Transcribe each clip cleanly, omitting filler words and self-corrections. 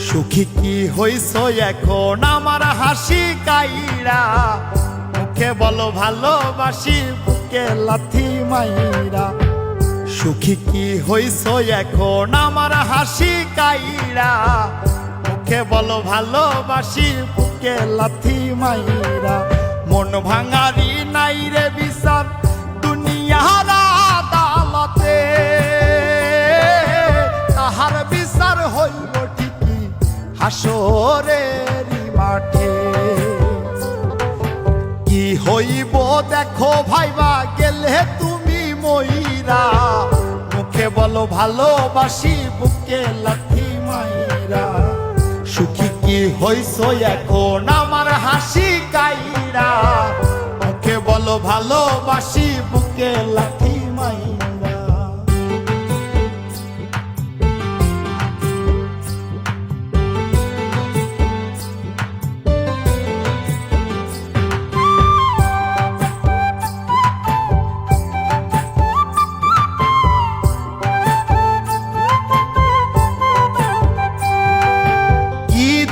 সুখী কি হইছ এখন আমার হাসি কাইরা, মুখে বলো ভালোবাসি বুকে লাথি মাইরা। সুখী কি হইছ এখন আমার হাসি কাইরা, মুখে বলো ভালোবাসি বুকে লাথি মাইরা। মন ভাঙারি নাই রে বিচার দুনিয়ার আদালতে, তাহার বিচার হইব ঠিকই হাসরের মাঠে। কি হইব দেখো ভাইবা গেলে তুমি মইরা, মুখে বলো ভালোবাসি বুকে লাথি মাইরা। সুখী কি হইছ এখন আমার হাসি কাইরা, মুখে বলো ভালোবাসি বুকে লাথি মাইরা।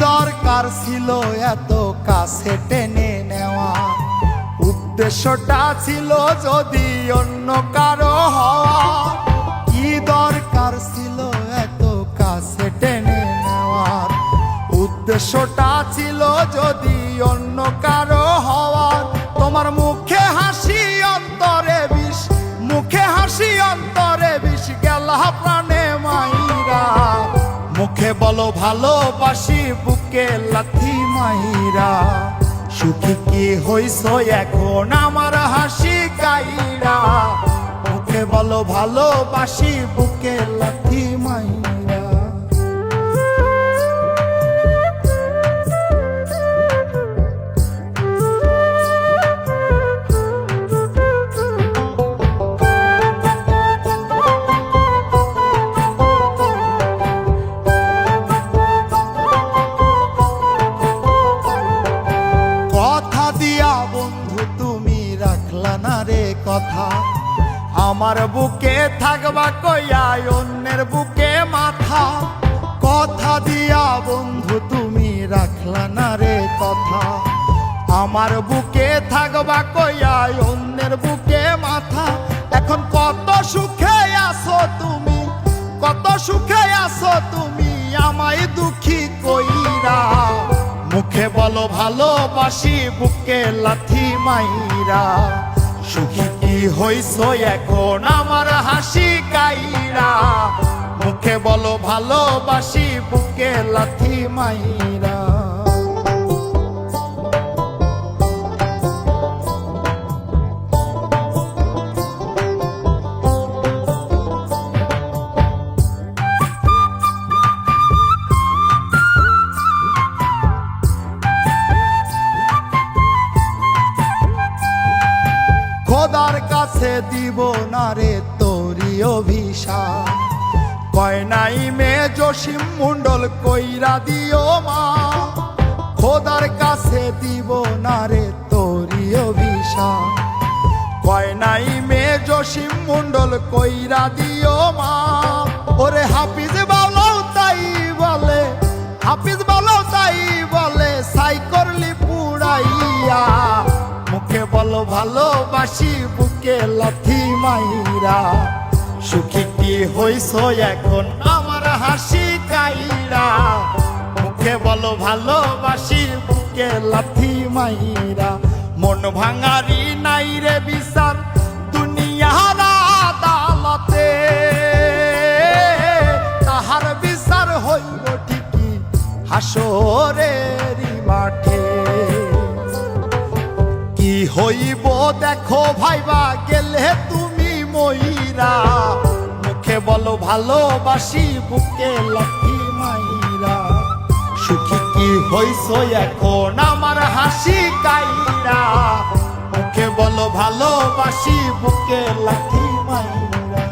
দরকার ছিল এত কাছে টেনে নেওয়া, উদ্দেশ্যটা ছিল যদি অন্য কারো হওয়া। কি দরকার ছিল এত কাছে টেনে নেওয়ার, উদ্দেশ্যটা ছিল যদি অন্য কারো হওয়ার। তোমার মুখে হাসি অন্তরে বিষ, মুখে হাসি অন্তরে বিষ গেলা প্রাণে মাইরা। মুখে বলো ভালোবাসি বুকে লাথি মাইরা। সুখী কি হইছ এখন আমার হাসি কাইরা, মুখে বলো ভালোবাসি বুকে লাথি মাইরা। বন্ধু তুমি রাখলা না রে কথা, আমার বুকে থাকবা কইয়া অন্যের বুকে মাথা। কথা দিয়া বন্ধু তুমি রাখলা না রে কথা, আমার বুকে থাকবা কইয়া অন্যের বুকে মাথা। এখন কত সুখে আছো তুমি, কত সুখে আছো তুমি আমায় দুঃখী কইরা। মুখে বলো ভালোবাসি বুকে লাথি মাইরা। সুখী কি হইছ এখন আমার হাসি কাইরা, মুখে বলো ভালোবাসি বুকে লাথি মাইরা। খোদার কাছে দিব না রে তোরি অভিশাপ, কয় নাই মে জসিম মন্ডল কইরা দিও মা। খোদার কাছে দিব না রে তোরি অভিশাপ, কয় নাই মে জসিম মন্ডল কইরা দিও মা। ওরে হাফিজ বলো তাই বলে, হাফিজ বলো তাই বলে সাই করলি পুরাইয়া। মুখে বলো ভালোবাসি বুকে লাথি মাইরা। সুখী কি হইছ এখন আমার হাসি কাইরা, মুখে বলো ভালোবাসি বুকে লাথি মাইরা। মন ভাঙারি নাই রে বিচার দুনিয়ার আদালতে, তাহার বিচার হইব ঠিকই হাসরের মাঠে। কি হইব দেখো ভাইবা গেলে তুমি মইরা, মুখে বলো ভালোবাসি বুকে লাথি মাইরা। সুখী কি হইছ এখন আমার হাসি কাইরা, মুখে বলো ভালোবাসি বুকে লাথি মাইরা।